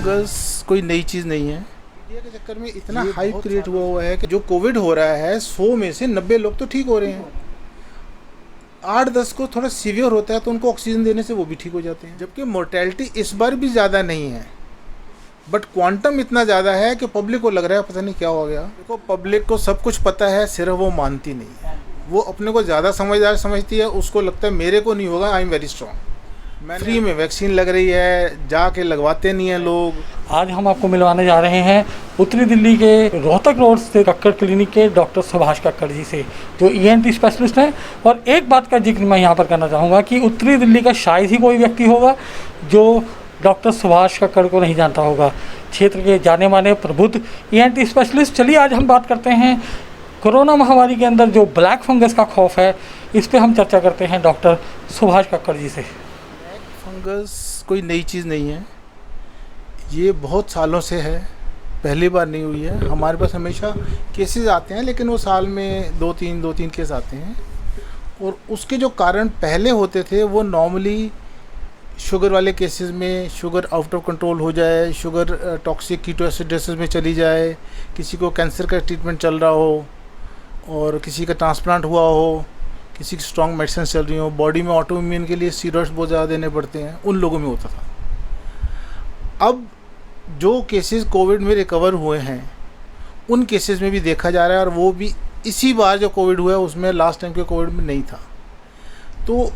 Fungus कोई नई चीज़ नहीं है। मीडिया के चक्कर में इतना हाइप क्रिएट हुआ है कि जो कोविड हो रहा है 100 में से 90 लोग तो ठीक हो रहे हैं। 8-10 को थोड़ा सीवियर होता है तो उनको ऑक्सीजन देने से वो भी ठीक हो जाते हैं, जबकि मोर्टेलिटी इस बार भी ज़्यादा नहीं है, बट क्वांटम इतना ज़्यादा है कि पब्लिक को लग रहा है पता नहीं क्या हो गया। देखो, पब्लिक को सब कुछ पता है, सिर्फ वो मानती नहीं है। वो अपने को ज़्यादा समझदार समझती है, उसको लगता है मेरे को नहीं होगा, I am very strong. Free में वैक्सीन लग रही है, जाके लगवाते नहीं हैं लोग। आज हम आपको मिलवाने जा रहे हैं उत्तरी दिल्ली के रोहतक रोड से कक्कड़ क्लिनिक के डॉक्टर सुभाष कक्कड़ जी से, जो ENT स्पेशलिस्ट हैं। और एक बात का जिक्र मैं यहाँ पर करना चाहूँगा कि उत्तरी दिल्ली का शायद ही कोई व्यक्ति होगा जो डॉक्टर सुभाष कक्कड़ को नहीं जानता होगा, क्षेत्र के जाने माने प्रबुद्ध ENT स्पेशलिस्ट। चलिए आज हम बात करते हैं कोरोना महामारी के अंदर जो ब्लैक फंगस का खौफ है, इस पर हम चर्चा करते हैं डॉक्टर सुभाष कक्कड़ जी से। फंगस कोई नई चीज़ नहीं है, ये बहुत सालों से है, पहली बार नहीं हुई है। हमारे पास हमेशा केसेस आते हैं, लेकिन वो साल में दो तीन केस आते हैं। और उसके जो कारण पहले होते थे वो नॉर्मली शुगर वाले केसेस में शुगर आउट ऑफ कंट्रोल हो जाए, शुगर टॉक्सिक कीटोएसिडोसिस में चली जाए, किसी को कैंसर का ट्रीटमेंट चल रहा हो और किसी का ट्रांसप्लांट हुआ हो, किसी की स्ट्रॉन्ग मेडिसिन चल रही हो, बॉडी में ऑटो इम्यून के लिए स्टीरॉइड्स बहुत ज़्यादा देने पड़ते हैं, उन लोगों में होता था। अब जो केसेस कोविड में रिकवर हुए हैं उन केसेस में भी देखा जा रहा है, और वो भी इसी बार जो कोविड हुआ है उसमें लास्ट टाइम के कोविड में नहीं था। तो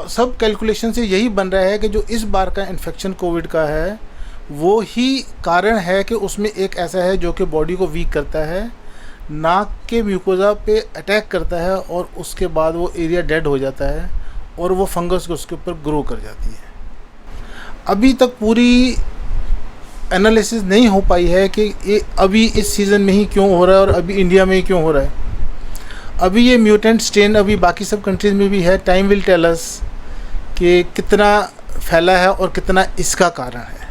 सब कैलकुलेशन से यही बन रहा है कि जो इस बार का इन्फेक्शन कोविड का है वो ही कारण है कि उसमें एक ऐसा है जो कि बॉडी को वीक करता है, नाक के म्यूकोजा पे अटैक करता है और उसके बाद वो एरिया डेड हो जाता है और वो फंगस उसके ऊपर ग्रो कर जाती है। अभी तक पूरी एनालिसिस नहीं हो पाई है कि ये अभी इस सीज़न में ही क्यों हो रहा है और अभी इंडिया में ही क्यों हो रहा है। अभी ये म्यूटेंट स्ट्रेन अभी बाकी सब कंट्रीज़ में भी है। टाइम विल टेल अस कि कितना फैला है और कितना इसका कारण है।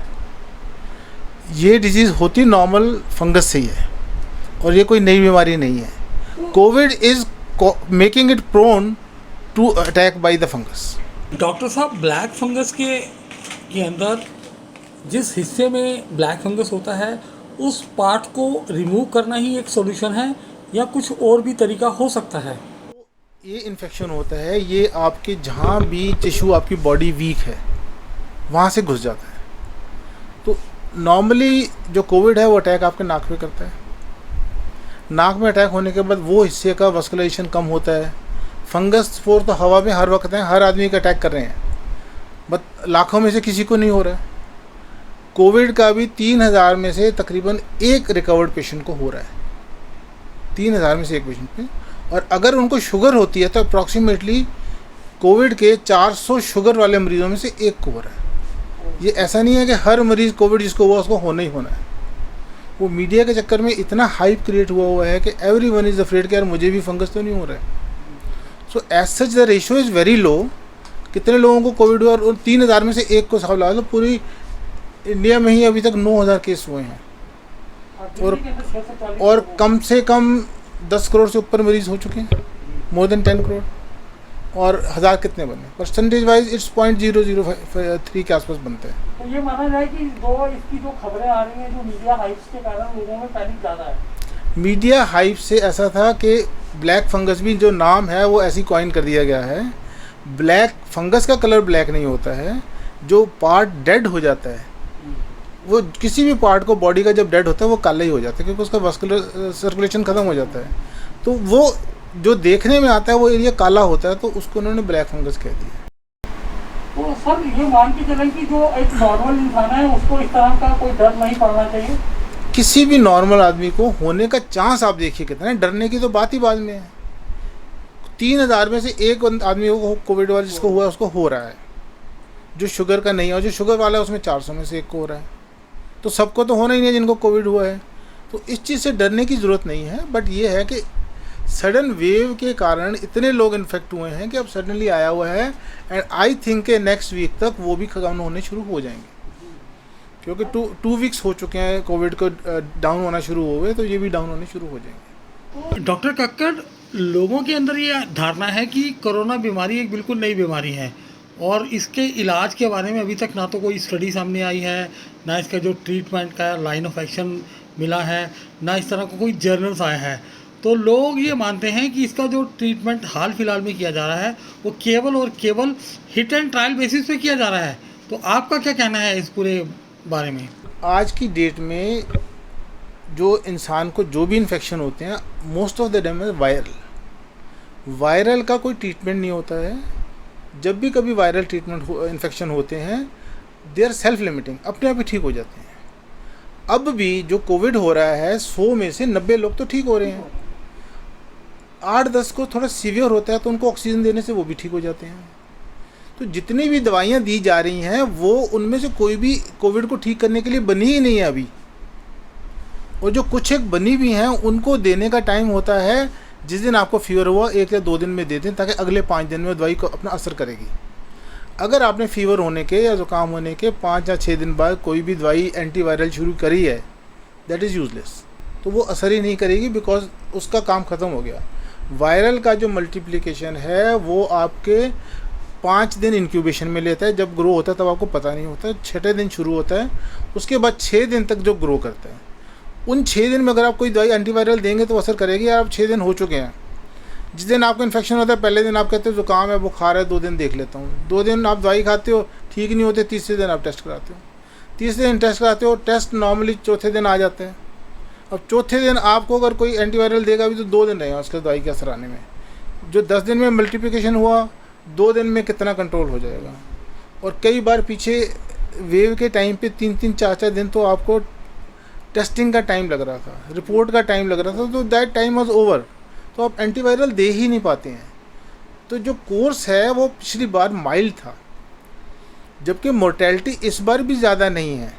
ये डिजीज़ होती नॉर्मल फंगस से ही है और ये कोई नई बीमारी नहीं है। COVID is making it prone to attack by the fungus. Doctor साहब, ब्लैक फंगस के अंदर जिस हिस्से में ब्लैक फंगस होता है उस पार्ट को रिमूव करना ही एक सॉल्यूशन है या कुछ और भी तरीका हो सकता है? ये इन्फेक्शन होता है, ये आपके जहाँ भी टिश्यू आपकी बॉडी वीक है वहाँ से घुस जाता है। तो नॉर्मली जो कोविड है वो अटैक आपके नाक पे करता है। नाक में अटैक होने के बाद वो हिस्से का वस्कुलेशन कम होता है। फंगस स्पोर तो हवा में हर वक्त हैं, हर आदमी का अटैक कर रहे हैं, बट लाखों में से किसी को नहीं हो रहा है। कोविड का भी 3000 में से तकरीबन एक रिकवर्ड पेशेंट को हो रहा है, 3000 में से एक पेशेंट पे। और अगर उनको शुगर होती है तो अप्रॉक्सीमेटली कोविड के 400 शुगर वाले मरीजों में से एक को हो रहा है। ये ऐसा नहीं है कि हर मरीज़ कोविड जिसको हुआ उसको होना ही होना है। वो मीडिया के चक्कर में इतना हाइप क्रिएट हुआ है कि एवरीवन इज़ अफ्रेड कि यार मुझे भी फंगस तो नहीं हो रहा है। So as such the ratio is very low. कितने लोगों को कोविड हुआ और 3000 में से एक को साहब लगा, तो पूरी इंडिया में ही अभी तक 9000 केस हुए हैं और कम से कम 10 करोड़ से ऊपर मरीज़ हो चुके हैं, मोर देन 10 करोड़। और 1000 कितने बने? परसेंटेज वाइज इट्स 0.003 के आसपास बनते हैं। तो ये माना जाए कि इसकी जो खबरें आ रही हैं जो मीडिया हाइप्स के कारण लोगों में पैनिक ज़्यादा है। मीडिया हाइप से ऐसा था कि ब्लैक फंगस भी जो नाम है वो ऐसी कॉइन कर दिया गया है। ब्लैक फंगस का कलर ब्लैक नहीं होता है, जो पार्ट डेड हो जाता है वो किसी भी पार्ट को बॉडी का जब डेड होता है वो काला ही हो जाता है क्योंकि उसका वस्कुलर सर्कुलेशन ख़त्म हो जाता है। तो वो जो देखने में आता है वो एरिया काला होता है, तो उसको उन्होंने ब्लैक फंगस कह दिया। तो सर ये मान के चलें कि जो एक नॉर्मल इंसान है उसको इस तरह का कोई डर नहीं पड़ना चाहिए? किसी भी नॉर्मल आदमी को होने का चांस आप देखिए कितना है, डरने की तो बात ही बाद में है। 3000 में से एक आदमी को कोविड वाला जिसको हुआ उसको हो रहा है, जो शुगर का नहीं है, और जो शुगर वाला है उसमें 400 में से एक को हो रहा है। तो सबको तो होना ही नहीं है जिनको कोविड हुआ है। तो इस चीज़ से डरने की ज़रूरत नहीं है, बट ये है कि सडन वेव के कारण इतने लोग इन्फेक्ट हुए हैं कि अब सडनली आया हुआ है, एंड आई थिंक के नेक्स्ट वीक तक वो भी खत्म होने शुरू हो जाएंगे, क्योंकि 2 वीक्स हो चुके हैं कोविड को डाउन होना शुरू हो गए, तो ये भी डाउन होने शुरू हो जाएंगे। डॉक्टर कक्कड़, लोगों के अंदर ये धारणा है कि कोरोना बीमारी एक बिल्कुल नई बीमारी है और इसके इलाज के बारे में अभी तक ना तो कोई स्टडी सामने आई है, ना इसका जो ट्रीटमेंट का लाइन ऑफ एक्शन मिला है, ना इस तरह का कोई जर्नल्स आया है। तो लोग ये मानते हैं कि इसका जो ट्रीटमेंट हाल फिलहाल में किया जा रहा है वो केवल और केवल हिट एंड ट्रायल बेसिस पे किया जा रहा है। तो आपका क्या कहना है इस पूरे बारे में? आज की डेट में जो इंसान को जो भी इन्फेक्शन होते हैं, most of the time viral का कोई ट्रीटमेंट नहीं होता है। जब भी कभी वायरल ट्रीटमेंट इन्फेक्शन होते हैं, दे आर सेल्फ लिमिटिंग, अपने आप ही ठीक हो जाते हैं। अब भी जो कोविड हो रहा है, 100 में से 90 लोग तो ठीक हो रहे हैं। 8-10 को थोड़ा सीवियर होता है तो उनको ऑक्सीजन देने से वो भी ठीक हो जाते हैं। तो जितनी भी दवाइयाँ दी जा रही हैं, वो उनमें से कोई भी कोविड को ठीक करने के लिए बनी ही नहीं है अभी। और जो कुछ एक बनी भी हैं, उनको देने का टाइम होता है, जिस दिन आपको फीवर हुआ 1 या 2 दिन में दे दें, ताकि अगले 5 दिन में दवाई को अपना असर करेगी। अगर आपने फीवर होने के या ज़ुकाम होने के 5 या 6 दिन बाद कोई भी दवाई एंटीवायरल शुरू करी है, दैट इज़ यूज़लेस। तो वो असर ही नहीं करेगी, बिकॉज उसका काम ख़त्म हो गया। वायरल का जो मल्टीप्लिकेशन है वो आपके 5 दिन इंक्यूबेशन में लेता है। जब ग्रो होता है तब आपको पता नहीं होता है। 6ठे दिन शुरू होता है, उसके बाद 6 दिन तक जो ग्रो करता है, उन 6 दिन में अगर आप कोई दवाई एंटीवायरल देंगे तो असर करेगी। यार, आप 6 दिन हो चुके हैं, जिस दिन आपको इन्फेक्शन होता है पहले दिन आप कहते हो ज़ुकाम है, बुखार है, 2 दिन देख लेता हूँ। 2 दिन आप दवाई खाते हो, ठीक नहीं होते, तीसरे दिन आप टेस्ट कराते हो। तीसरे दिन टेस्ट कराते हो, टेस्ट नॉर्मली चौथे दिन आ जाते हैं। अब चौथे दिन आपको अगर कोई एंटीवायरल देगा भी तो 2 दिन रहेगा उसके दवाई के असर आने में। जो 10 दिन में मल्टीप्लिकेशन हुआ, 2 दिन में कितना कंट्रोल हो जाएगा। और कई बार पीछे वेव के टाइम पे 3-3, 4-4 दिन तो आपको टेस्टिंग का टाइम लग रहा था, रिपोर्ट का टाइम लग रहा था, तो दैट टाइम वाज ओवर। तो आप एंटीवायरल दे ही नहीं पाते हैं। तो जो कोर्स है वो पिछली बार माइल्ड था, जबकि मोर्टेलिटी इस बार भी ज़्यादा नहीं है,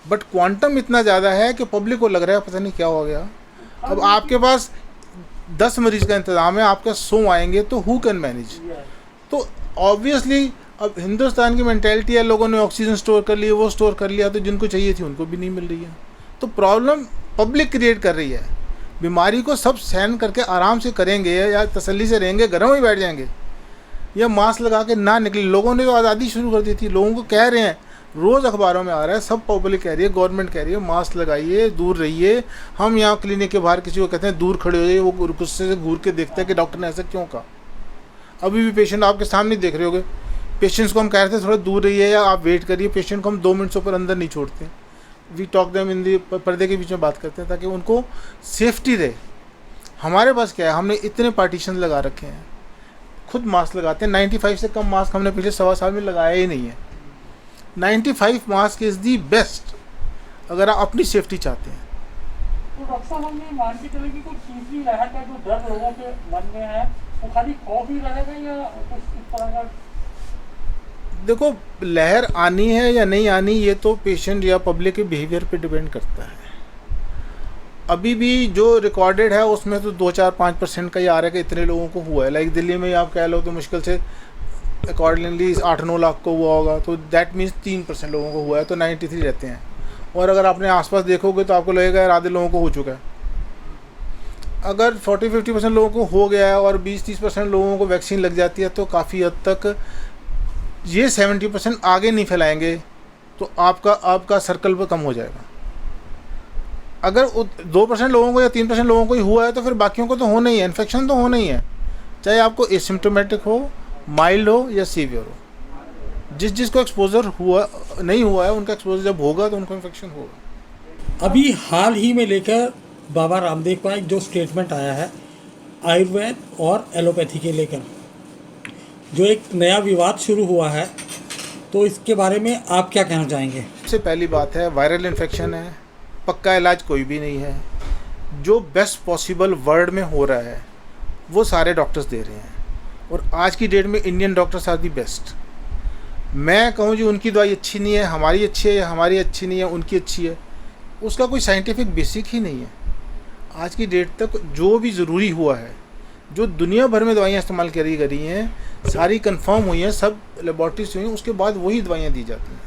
बट क्वांटम इतना ज़्यादा है कि पब्लिक को लग रहा है पता नहीं क्या हो गया। अब आपके पास 10 मरीज़ का इंतज़ाम है, आपके 100 आएंगे तो हु कैन मैनेज। तो ऑब्वियसली अब हिंदुस्तान की मेंटेलिटी है, लोगों ने ऑक्सीजन स्टोर कर लिया, वो स्टोर कर लिया, तो जिनको चाहिए थी उनको भी नहीं मिल रही है। तो प्रॉब्लम पब्लिक क्रिएट कर रही है। बीमारी को सब सहन करके आराम से करेंगे या तसल्ली से रहेंगे, घरों में बैठ जाएंगे या मास्क लगा के ना निकले। लोगों ने तो आज़ादी शुरू कर दी थी, लोगों को कह रहे हैं, रोज़ अखबारों में आ रहा है, सब पब्लिक कह रही है, गवर्नमेंट कह रही है मास्क लगाइए, दूर रहिए। हम यहाँ क्लिनिक के बाहर किसी को कहते हैं दूर खड़े हो जाइए, वो गुस्से से घूर के देखता है कि डॉक्टर ने ऐसा क्यों कहा। अभी भी पेशेंट आपके सामने देख रहे होगे, पेशेंट्स को हम कह रहे थे थोड़ा दूर रहिए या आप वेट करिए। पेशेंट को हम 2 मिनट से ऊपर अंदर नहीं छोड़ते। वी टॉक देम इन दी, पर्दे के बीच में बात करते हैं ताकि उनको सेफ्टी रहे। हमारे पास क्या है, हमने इतने पार्टीशन लगा रखे हैं, खुद मास्क लगाते हैं। 95 से कम मास्क हमने पिछले 1.25 साल में लगाया ही नहीं है। 95 मास्क इज़ दी बेस्ट अगर आप अपनी सेफ्टी चाहते हैं। तो डॉक्टर साहब, हम ये मान के चले कि कोई तीसरी लहर का जो डर लोगों के मन में है वो खाली खौफ ही रहेगा या कुछ इस तरह का? देखो, लहर आनी है या नहीं आनी, ये तो पेशेंट या पब्लिक के बिहेवियर पे डिपेंड करता है। अभी भी जो रिकॉर्डेड है उसमें तो 2-4-5% का ही आ रहा है कि इतने लोगों को हुआ है। लाइक दिल्ली में आप कह लो तो मुश्किल से अकॉर्डिंगली 8-9 लाख को हुआ होगा, तो दैट मीन्स 3% लोगों को हुआ है, तो 93 रहते हैं। और अगर आपने आसपास देखोगे तो आपको लगेगा यार आधे लोगों को हो चुका है। अगर 40-50% लोगों को हो गया है और 20-30% लोगों को वैक्सीन लग जाती है, तो काफ़ी हद तक ये 70% आगे नहीं फैलाएंगे, तो आपका सर्कल पर कम हो जाएगा। अगर 2% लोगों को या 3% लोगों को ही हुआ है तो फिर बाकियों को तो होना ही है, इन्फेक्शन तो होना ही है, चाहे आपको एसिम्प्टोमेटिक हो, माइल्ड हो या सीवियर हो। जिसको एक्सपोजर हुआ नहीं हुआ है, उनका एक्सपोजर जब होगा तो उनको इन्फेक्शन होगा। अभी हाल ही में लेकर बाबा रामदेव का एक जो स्टेटमेंट आया है आयुर्वेद और एलोपैथी के लेकर, जो एक नया विवाद शुरू हुआ है, तो इसके बारे में आप क्या कहना चाहेंगे? सबसे पहली बात है, वायरल इन्फेक्शन है, पक्का इलाज कोई भी नहीं है। जो बेस्ट पॉसिबल वर्ल्ड में हो रहा है वो सारे डॉक्टर्स दे रहे हैं, और आज की डेट में Indian doctors are the best. मैं कहूँ जी उनकी दवाई अच्छी नहीं है, हमारी अच्छी है, या हमारी अच्छी नहीं है उनकी अच्छी है, उसका कोई साइंटिफिक बेसिक ही नहीं है। आज की डेट तक जो भी ज़रूरी हुआ है, जो दुनिया भर में दवाइयाँ इस्तेमाल करी गई हैं, सारी कंफर्म हुई हैं, सब लेबॉर्ट्री से हुई हैं, उसके बाद वही दवाइयाँ दी जाती हैं।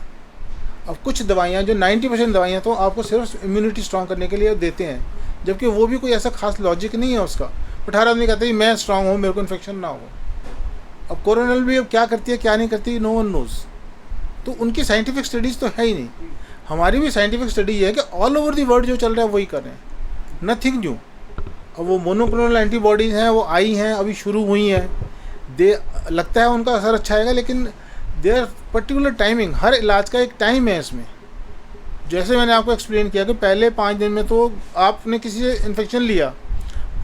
अब कुछ दवाइयाँ जो 90% दवाइयाँ तो आपको सिर्फ इम्यूनिटी स्ट्रॉन्ग करने के लिए देते हैं, जबकि वो भी कोई ऐसा खास लॉजिक नहीं है उसका। 18 आदमी कहते हैं मैं स्ट्रॉन्ग हूँ, मेरे को इन्फेक्शन ना हो, अब कोरोनल भी अब क्या करती है क्या नहीं करती, नो वन नोज। तो उनकी साइंटिफिक स्टडीज़ तो है ही नहीं। हमारी भी साइंटिफिक स्टडी है कि ऑल ओवर दी वर्ल्ड जो चल रहा है वही कर रहे हैं, नथिंग न्यू। अब वो मोनोक्लोनल एंटीबॉडीज़ हैं, वो आई हैं, अभी शुरू हुई हैं, दे लगता है उनका असर अच्छा आएगा, लेकिन देयर पर्टिकुलर टाइमिंग, हर इलाज का एक टाइम है इसमें। जैसे मैंने आपको एक्सप्लेन किया कि पहले 5 दिन में तो आपने किसी से इन्फेक्शन लिया,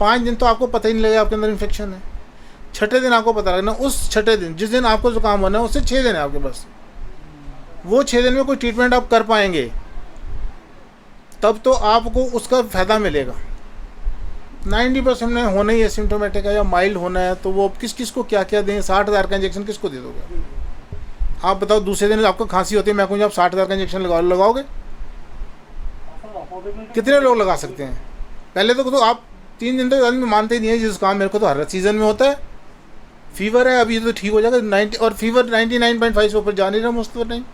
5 दिन तो आपको पता ही नहीं लगेगा आपके अंदर इन्फेक्शन है। छठे दिन आपको पता लगना, उस छठे दिन जिस दिन आपको जुकाम होना है उससे 6 दिन है आपके पास, वो 6 दिन में कोई ट्रीटमेंट आप कर पाएंगे तब तो आपको उसका फ़ायदा मिलेगा। 90% में होना ही एसिम्टोमेटिक है या माइल्ड होना है, तो वो किस किस को क्या क्या दें, 60,000 का इंजेक्शन किसको दे दोगे आप बताओ। दूसरे दिन आपको खांसी होती है, मैं कहूँ आप 60,000 का इंजेक्शन लगाओगे, कितने लोग लगा सकते हैं? पहले तो आप 3 दिन तो आदमी मानते ही नहीं है, जिस काम मेरे को तो हर सीज़न में होता है, फीवर है अभी तो ठीक हो जाएगा 90, और फीवर 99.5 से ऊपर जा नहीं रहा मोस्ट ऑफ द टाइम,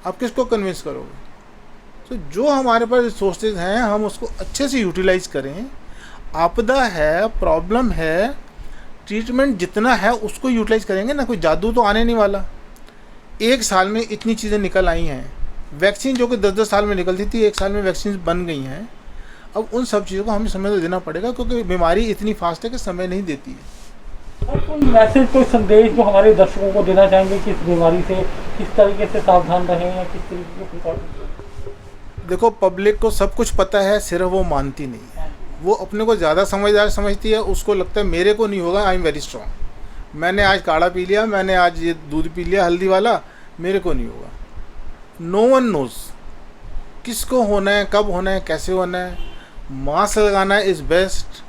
आप किसको कन्विंस करोगे? तो जो हमारे पास रिसोर्सेज हैं हम उसको अच्छे से यूटिलाइज़ करें। आपदा है, प्रॉब्लम है, ट्रीटमेंट जितना है उसको यूटिलाइज़ करेंगे ना, कोई जादू तो आने नहीं वाला। 1 साल में इतनी चीज़ें निकल आई हैं, वैक्सीन जो कि 10-10 साल में निकलती थी 1 साल में वैक्सीन बन गई हैं। अब उन सब चीज़ों को हमें समय तो देना पड़ेगा, क्योंकि बीमारी इतनी फास्ट है कि समय नहीं देती है। और कोई मैसेज, कोई संदेश जो हमारे दर्शकों को देना चाहेंगे कि इस बीमारी से किस तरीके से सावधान रहें या किस तरीके के प्रिकॉशन? देखो, पब्लिक को सब कुछ पता है, सिर्फ वो मानती नहीं है। वो अपने को ज़्यादा समझदार समझती है, उसको लगता है मेरे को नहीं होगा, आई एम वेरी स्ट्रॉन्ग, मैंने आज काढ़ा पी लिया, मैंने आज ये दूध पी लिया हल्दी वाला, मेरे को नहीं होगा। नो वन नोज किसको होना है, कब होना है, कैसे होना है। मास्क लगाना इज़ बेस्ट,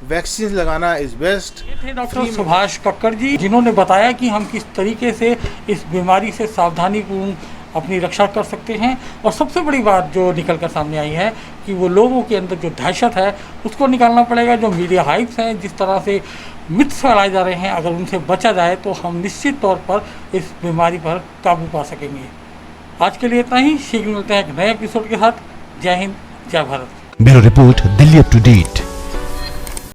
वैक्सीन लगाना इज़ बेस्ट। ये थे डॉक्टर सुभाष कक्कड़ जी, जिन्होंने बताया कि हम किस तरीके से इस बीमारी से सावधानीपूर्ण अपनी रक्षा कर सकते हैं। और सबसे बड़ी बात जो निकल कर सामने आई है कि वो लोगों के अंदर जो दहशत है उसको निकालना पड़ेगा। जो मीडिया हाइप्स हैं, जिस तरह से मिथ्स फैलाए जा रहे हैं, अगर उनसे बचा जाए तो हम निश्चित तौर पर इस बीमारी पर काबू पा सकेंगे। आज के लिए इतना ही, शीघ्र मिलते हैं एक नए एपिसोड के साथ। जय हिंद, जय Bharat. Bureau report, Delhi up to date.